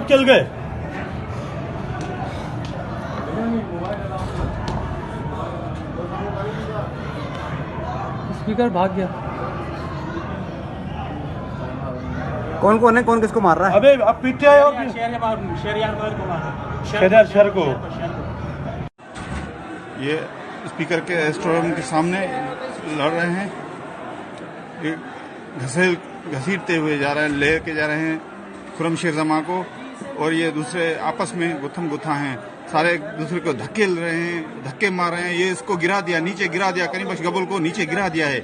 चल गए। स्पीकर भाग गया। कौन कौन है, कौन किसको मार रहा है? अबे अब पीछे आए और शहर को ये स्पीकर के रेस्टोरेंट के सामने लड़ रहे हैं, ये घसीटते हुए जा रहे हैं, लेके जा रहे हैं खुर्रम शेर जमा को, और ये दूसरे आपस में गुत्थम गुत्था हैं, सारे एक दूसरे को धक्के रहे हैं, धक्के मार रहे हैं। ये इसको गिरा दिया, नीचे गिरा दिया, करीबश गबल को नीचे गिरा दिया है।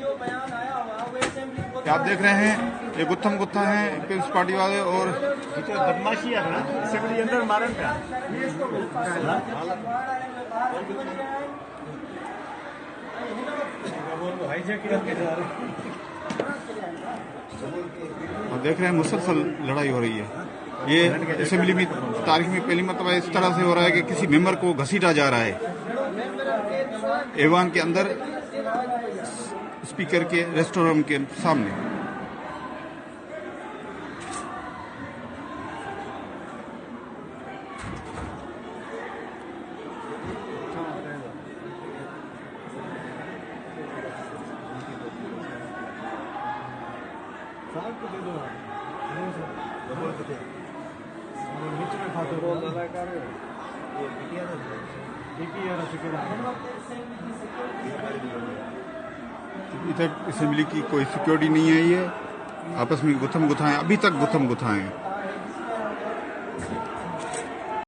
आप देख रहे हैं ये गुत्थम गुत्था हैं पीपल्स पार्टी वाले, और बदमाशी है ना, असेंबली अंदर मारे क्या? और देख रहे हैं मुसलसल लड़ाई हो रही है। ये असेंबली में तारीख में पहली मरतबा इस तरह से हो रहा है कि किसी मेंबर को घसीटा जा रहा है ऐवान के अंदर, स्पीकर के रेस्टोरेंट के सामने। इधर असेंबली की कोई सिक्योरिटी नहीं है, ये आपस में गुत्थम गुत्था है, अभी तक गुत्थम गुत्था है।